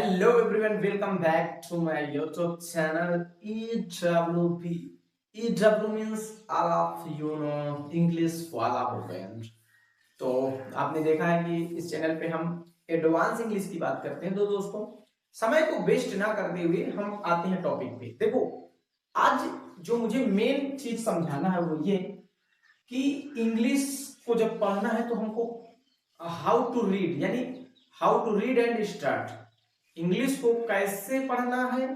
Hello everyone, welcome back to my YouTube channel EWP. EW means all of you know English वाला friend. तो आपने देखा है कि इस चैनल पे हम एडवांस इंग्लिश की बात करते हैं। तो दोस्तों, समय को वेस्ट ना करते हुए हम आते हैं टॉपिक पे। देखो, आज जो मुझे मेन चीज समझाना है वो ये कि इंग्लिश को जब पढ़ना है तो हमको हाउ टू रीड, यानी how to read and start, English को कैसे पढ़ना है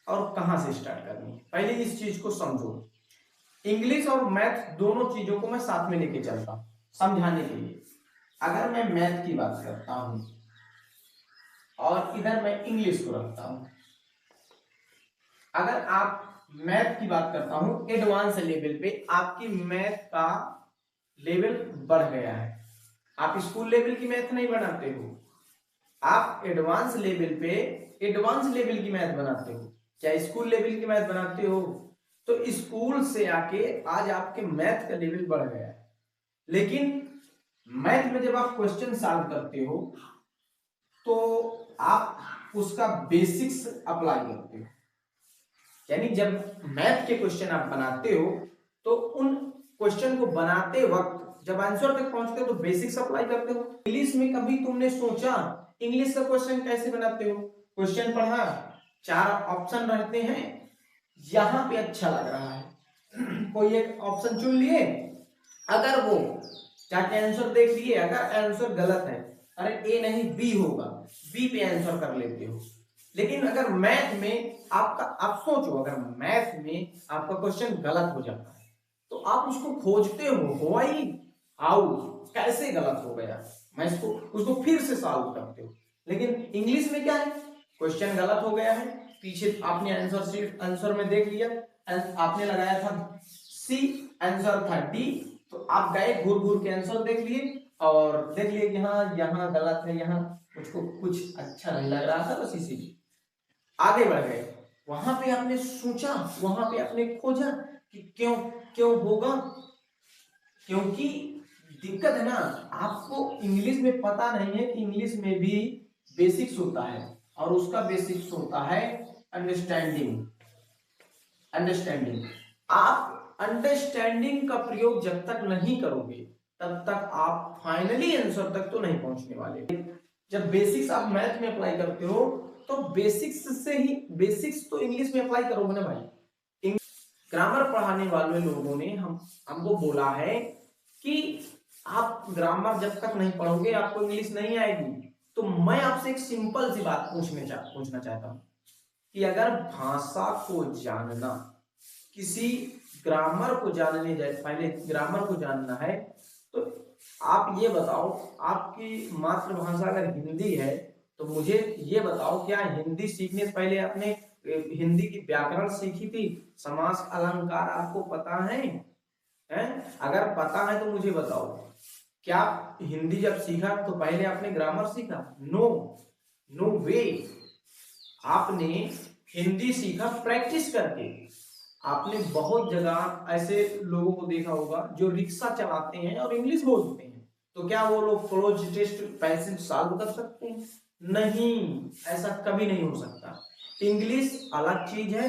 और कहां से स्टार्ट करनी है। पहले इस चीज को समझो। इंग्लिश और मैथ दोनों चीजों को मैं साथ में लेके चलता हूं समझाने के लिए। अगर मैं मैथ की बात करता हूं और इधर मैं इंग्लिश को रखता हूं, अगर आप मैथ की बात करता हूं एडवांस लेवल पे, आपकी मैथ का लेवल बढ़ गया है। आप स्कूल लेवल की मैथ नहीं बनाते हो, आप एडवांस लेवल पे एडवांस लेवल की मैथ बनाते हो। क्या स्कूल लेवल की मैथ बनाते हो? तो स्कूल से आके आज आपके मैथ का लेवल बढ़ गया है। लेकिन मैथ में जब आप क्वेश्चन सॉल्व करते हो तो आप उसका बेसिक्स अप्लाई करते हो, यानी जब मैथ के क्वेश्चन आप बनाते हो तो उन क्वेश्चन को बनाते वक्त जब आंसर तक पहुंचते हो तो बेसिक्स अप्लाई करते हो। इंग्लिश में कभी तुमने सोचा इंग्लिश का क्वेश्चन कैसे बनाते हो? क्वेश्चन पढ़ा, 4 ऑप्शन रहते हैं, यहां पे अच्छा लग रहा है कोई एक ऑप्शन चुन लिए, अगर वो 4 के आंसर देख लिए, अगर आंसर गलत है, अरे ए नहीं बी होगा, बी पे आंसर कर लेते हो। लेकिन अगर मैथ में आप सोचो, अगर मैथ में आपका क्वेश्चन गलत हो जाता है तो आप उसको खोजते हो, व्हाई, हाउ, कैसे गलत हो गया, मैं इसको उसको फिर से सॉल्व करते हो। लेकिन इंग्लिश में क्या है, क्वेश्चन गलत हो गया है, पीछे आपने आंसर शीट आंसर में देख लिया, आपने लगाया था सी, आंसर था डी, तो आप गए घूर घूर के आंसर देख लिए और देख लिए कि हाँ यहाँ गलत है, यहाँ मुझको कुछ अच्छा नहीं लग रहा था, बस इसीलिए आगे बढ़ गए। वहां पे आपने सोचा, वहां पे आपने खोजा कि क्यों क्यों होगा, क्योंकि दिक्कत है ना, आपको इंग्लिश में पता नहीं है कि इंग्लिश में भी बेसिक्स होता है और उसका बेसिक्स होता है अंडरस्टैंडिंग। अंडरस्टैंडिंग, आप अंडरस्टैंडिंग का प्रयोग जब तक नहीं करोगे तब तक आप फाइनली आंसर तक तो नहीं पहुंचने वाले। जब बेसिक्स आप मैथ में अप्लाई करते हो तो बेसिक्स से ही, बेसिक्स तो इंग्लिश में अप्लाई करोगे ना भाई। ग्रामर पढ़ाने वाले लोगों ने हमको बोला है कि आप ग्रामर जब तक नहीं पढ़ोगे आपको इंग्लिश नहीं आएगी। तो मैं आपसे एक सिंपल सी बात पूछना चाहता हूं कि अगर भाषा को जानना, किसी ग्रामर को जानने जाए, पहले ग्रामर को जानना है, तो आप ये बताओ, आपकी मातृभाषा अगर हिंदी है तो मुझे ये बताओ, क्या हिंदी सीखने से पहले आपने हिंदी की व्याकरण सीखी थी, समास अलंकार आपको पता है? अगर पता है तो मुझे बताओ, क्या हिंदी जब सीखा तो पहले आपने ग्रामर सीखा? नो, नो वे। आपने हिंदी सीखा प्रैक्टिस करके। आपने बहुत जगह ऐसे लोगों को देखा होगा जो रिक्शा चलाते हैं और इंग्लिश बोलते हैं, तो क्या वो लोग क्लोज टेस्ट पैसेज सॉल्व कर सकते हैं? नहीं, ऐसा कभी नहीं हो सकता। इंग्लिश अलग चीज है,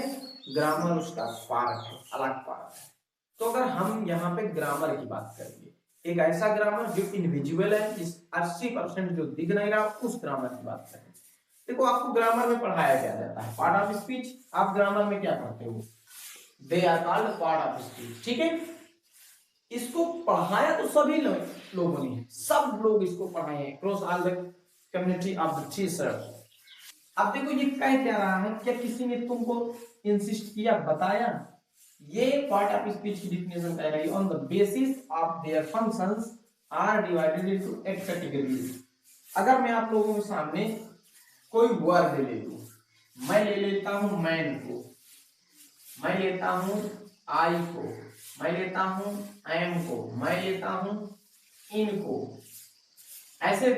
ग्रामर उसका पार्ट है, अलग पार्ट है। तो अगर हम यहाँ पे ग्रामर की बात करेंगे, एक ऐसा ग्रामर जो इनविजिबल है, जिस 80% जो दिख नहीं रहा, उस ग्रामर की बात करें। देखो, आपको ग्रामर में पढ़ाया क्या जाता है? Part of speech. आप ग्रामर में क्या पढ़ते हो? They are called part of speech, ठीक है। इसको पढ़ाया तो सभी लोगों ने, सब लोग इसको पढ़ाए हैं, cross all the community of the teacher. अब देखो ये कह क्या रहा है, क्या किसी ने तुमको इंसिस्ट किया, बताया? ये पार्ट ऑफ स्पीच की डिफिनेशन कह रही है, on the basis of their functions are divided into 8 categories. अगर मैं आप लोगों के सामने कोई वर्ड ले लूं, मैं ले लेता हूं मैन को, मैं लेता हूं आई को, मैं लेता हूं एम को, मैं लेता हूं इन को, ऐसे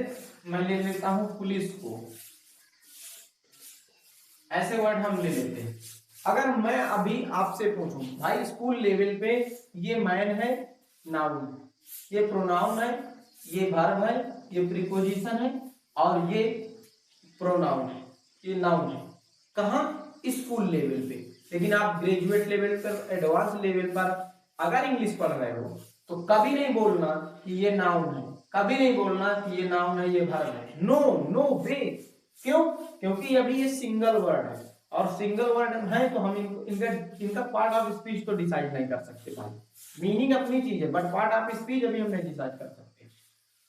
मैं ले लेता हूं पुलिस को, ऐसे वर्ड हम ले लेते हैं। अगर मैं अभी आपसे पूछूं भाई स्कूल लेवल पे, ये मैन है नाउन, ये प्रोनाउन है, ये वर्ब है, ये प्रीपोजिशन है और ये प्रोनाउन है, ये नाउन है। कहाँ? स्कूल लेवल पे। लेकिन आप ग्रेजुएट लेवल पर, एडवांस लेवल पर अगर इंग्लिश पढ़ रहे हो तो कभी नहीं बोलना कि ये नाउन है, कभी नहीं बोलना कि ये नाउन है, ये वर्ब है। नो नो वे। क्यों? क्योंकि अभी ये सिंगल वर्ड है, और सिंगल वर्ड है तो हम इनका पार्ट ऑफ स्पीच तो डिसाइड नहीं कर सकते भाई। मीनिंग अपनी चीज है, बट पार्ट ऑफ स्पीच अभी हम नहीं डिसाइड कर सकते।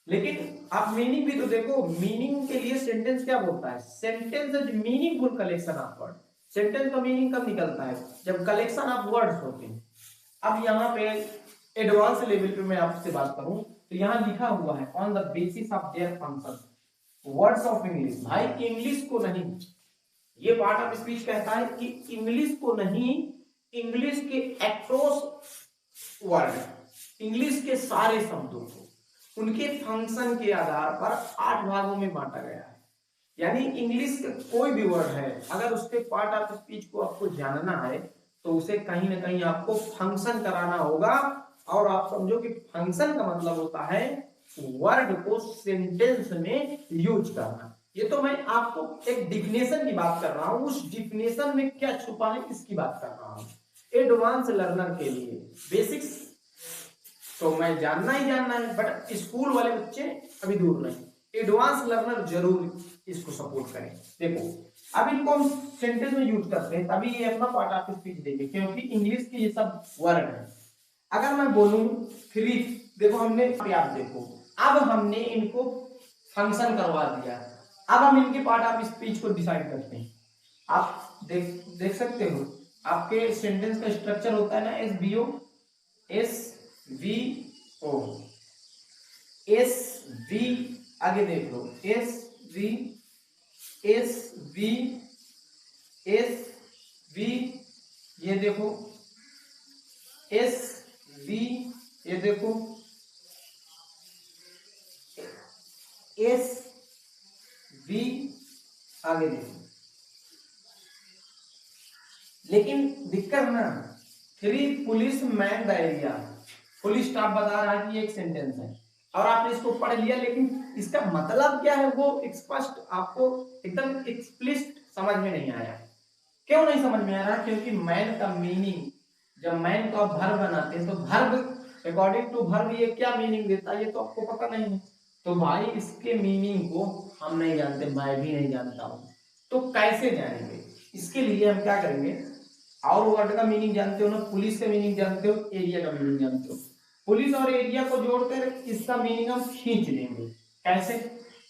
लेकिन आप मीनिंग भी तो देखो, मीनिंग के लिए सेंटेंस क्या बोलता है? Sentence is meaningful collection of word. Sentence का मीनिंग कब निकलता है? जब कलेक्शन ऑफ वर्ड्स होते हैं। अब यहाँ पे एडवांस लेवल पे मैं आपसे बात करूं तो यहाँ लिखा हुआ है on the basis of their function words of English. भाई इंग्लिश को नहीं, ये पार्ट ऑफ स्पीच कहता है कि इंग्लिश को नहीं, इंग्लिश के अक्रॉस वर्ड, इंग्लिश के सारे शब्दों को उनके फंक्शन के आधार पर 8 भागों में बांटा गया है। यानी इंग्लिश का कोई भी वर्ड है, अगर उसके पार्ट ऑफ स्पीच को आपको जानना है तो उसे कहीं ना कहीं आपको फंक्शन कराना होगा। और आप समझो कि फंक्शन का मतलब होता है वर्ड को सेंटेंस में यूज करना। ये तो मैं आपको एक डिफिनेशन की बात कर रहा हूं, उस डिफिनेशन में क्या छुपा है इसकी बात कर रहा हूं। एडवांस लर्नर के लिए बेसिक्स तो मैं जानना ही जानना है, बट स्कूल वाले बच्चे अभी दूर नहीं, एडवांस लर्नर जरूर इसको सपोर्ट करें। देखो अब इनको हम सेंटेंस में यूज करते हैं तभी ये अपना पार्ट ऑफ स्पीच देंगे, क्योंकि इंग्लिश के ये सब वर्ड है। अगर मैं बोलूं थ्री, देखो हमने, आप देखो अब हमने इनको फंक्शन करवा दिया, अब हम इनके पार्ट ऑफ स्पीच को डिसाइड करते हैं। आप देख सकते हो आपके सेंटेंस का स्ट्रक्चर होता है ना, SVO, SVO, SV, आगे देख लो SV, ये देखो SV, ये देखो SV, आगे देखो। लेकिन दिक्कत ना, 3 police man the area, full stop बता रहा है कि एक सेंटेंस है और आपने इसको पढ़ लिया, लेकिन इसका मतलब क्या है वो स्पष्ट आपको एकदम एक्सप्लिसिट समझ में नहीं आया। क्यों नहीं समझ में आ रहा? क्योंकि मैन का मीनिंग, जब मैन का वर्ब बनाते हैं तो वर्ब अकॉर्डिंग टू वर्ब ये क्या मीनिंग देता है ये तो आपको पता नहीं है। तो भाई इसके मीनिंग को हम नहीं जानते, मैं भी नहीं जानता हूं, तो कैसे जानेंगे? इसके लिए हम क्या करेंगे, और वर्ड का मीनिंग जानते हो ना, पुलिस का मीनिंग जानते हो, एरिया का मीनिंग जानते हो, पुलिस और एरिया को जोड़कर इसका मीनिंग हम खींच लेंगे। कैसे?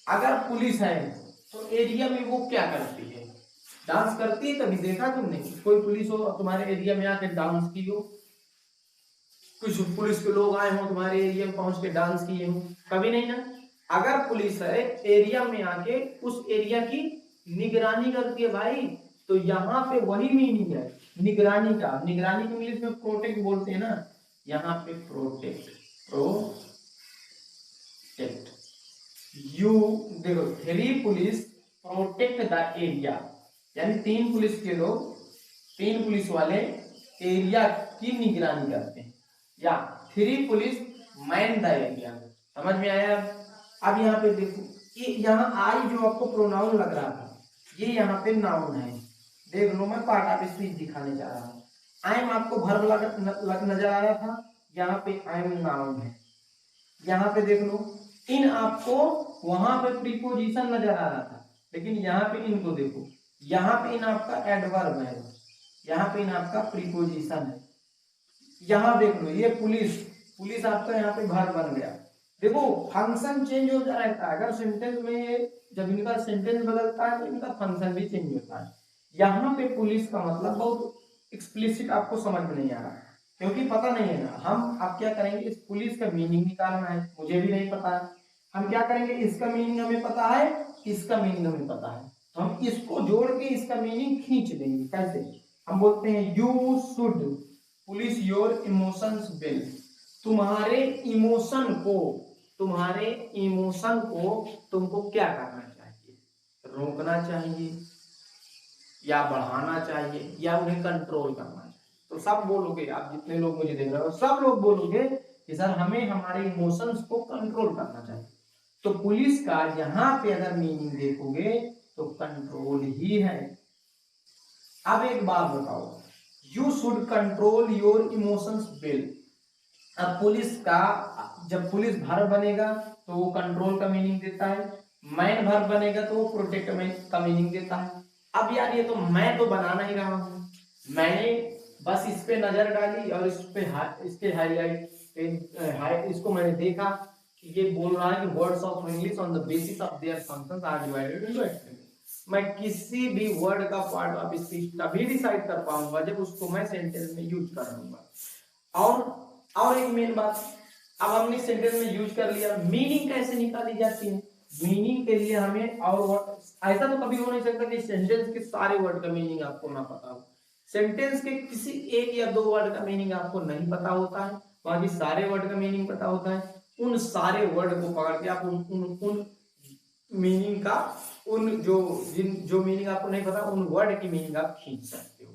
अगर पुलिस है तो एरिया में वो क्या करती है? डांस करती है। कभी देखा तुमने कोई पुलिस हो तुम्हारे एरिया में आके डांस की हो? कुछ पुलिस के लोग आए हो तुम्हारे एरिया में पहुंच के डांस किए हो? कभी नहीं ना। अगर पुलिस है एरिया में आके उस एरिया की निगरानी करती है भाई, तो यहाँ पे वही मीनिंग है निगरानी का। निगरानी को इंग्लिश में प्रोटेक्ट बोलते हैं ना, यहाँ पे प्रोटेक्ट, प्रोटेक्ट। यू देखो 3 पुलिस प्रोटेक्ट द एरिया, यानी 3 पुलिस के लोग, 3 पुलिस वाले एरिया की निगरानी करते हैं, या 3 पुलिस मैन द एरिया। समझ में आया? अब यहाँ पे देखो, ये यहाँ आई जो आपको प्रोनाउन लग रहा था, ये यहाँ पे नाउन है। देख लो मैं पार्ट ऑफ स्पीच दिखाने जा रहा हूँ। आई एम आपको वर्ब लग नजर आ रहा था, यहाँ पे आई एम नाउन है। यहाँ पे देख लो इन आपको वहां पे प्रीपोजिशन नजर आ रहा था, लेकिन यहाँ पे इनको देखो, यहाँ पे इन आपका एडवर्ब है, यहाँ पे इन आपका प्रीपोजिशन है। यहाँ देख लो ये पुलिस, पुलिस आपका यहाँ पे वर्ब बन गया। देखो फंक्शन चेंज हो जाता है, अगर सेंटेंस में जब इनका सेंटेंस बदलता है तो इनका फंक्शन भी चेंज होता है। यहाँ पे पुलिस का मतलब बहुत एक्सप्लिसिट आपको समझ में नहीं आ रहा, क्योंकि पता नहीं है ना। हम अब क्या करेंगे, इस पुलिस का मीनिंग निकालना है, मुझे भी नहीं पता है। हम क्या करेंगे, इसका मीनिंग हमें पता है, इसका मीनिंग हमें पता है, तो हम इसको जोड़ के इसका मीनिंग खींच देंगे। कैसे? हम बोलते हैं you should police your emotions well, तुम्हारे इमोशन को, तुम्हारे इमोशन को तुमको क्या करना चाहिए? रोकना चाहिए, या बढ़ाना चाहिए, या उन्हें कंट्रोल करना चाहिए। तो सब बोलोगे आप, जितने लोग मुझे देख रहे हो सब लोग बोलोगे कि सर हमें हमारे इमोशंस को कंट्रोल करना चाहिए। तो पुलिस का यहाँ पे अगर मीनिंग देखोगे तो कंट्रोल ही है। अब एक बात बताओ, you should control your emotions well. अब पुलिस का, जब पुलिस वर्ब बनेगा तो वो कंट्रोल का मीनिंग देता है, मैन वर्ब बनेगा तो वो प्रोटेक्ट का मीनिंग देता है। अब यार ये तो मैं तो बनाना ही रहा हूं, मैंने बस इस पे नजर डाली और इसके हाईलाइट इसको मैंने देखा कि ये बोल रहा है कि words of English on the basis of their functions are divided into expression. मैं किसी भी वर्ड का पार्ट ऑफ स्पीच तभी डिसाइड कर पाऊंगा जब उसको मैं सेंटेंस में यूज कर लूंगा। और एक मेन बात, अब हमने सेंटेंस में यूज कर लिया, मीनिंग कैसे निकाली जाती है? मीनिंग के लिए हमें और ऐसा तो कभी हो नहीं सकता कि सेंटेंस के सारे वर्ड का मीनिंग आपको ना पता हो। सेंटेंस के किसी एक या दो वर्ड का मीनिंग आपको नहीं पता होता है, बाकी सारे वर्ड का मीनिंग पता होता है। उन सारे वर्ड को पकड़ के आप उन मीनिंग का, उन जो मीनिंग आपको नहीं पता उन वर्ड की मीनिंग आप खींच सकते हो।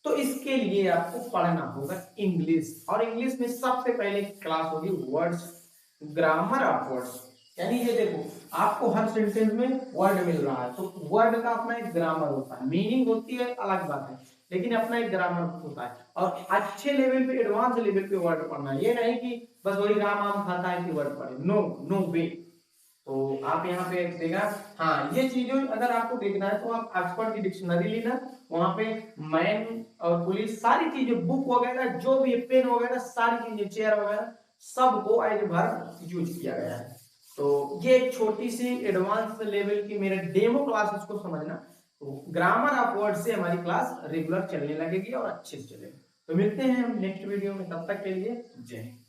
तो इसके लिए आपको पढ़ना होगा इंग्लिश, और इंग्लिश में सबसे पहले क्लास होगी वर्ड्स, ग्रामर ऑफ वर्ड्स। यानी ये देखो, आपको हर सेंटेंस में वर्ड मिल रहा है तो वर्ड का अपना एक ग्रामर होता है, मीनिंग होती है अलग बात है, लेकिन अपना एक ग्रामर होता है। और अच्छे लेवल पे, एडवांस लेवल पे वर्ड पढ़ना है, ये नहीं कि बस वही राम आम खाता है कि वर्ड पढ़े, नो नो वे। तो आप यहाँ पे देगा, हाँ ये चीजों अगर आपको देखना है तो आप ऑक्सफोर्ड की डिक्शनरी लेना, वहां पे मैन और पुलिस सारी चीजें, बुक वगैरह जो भी पेन वगैरह सारी चीजें, चेयर वगैरह सबको एज वर्ब यूज किया गया है। तो ये एक छोटी सी एडवांस लेवल की मेरे डेमो क्लास, इसको समझना। तो ग्रामर ऑफ वर्ड से हमारी क्लास रेगुलर चलने लगेगी और अच्छे से चलेगी। तो मिलते हैं हम नेक्स्ट वीडियो में, तब तक के लिए जय हिंद।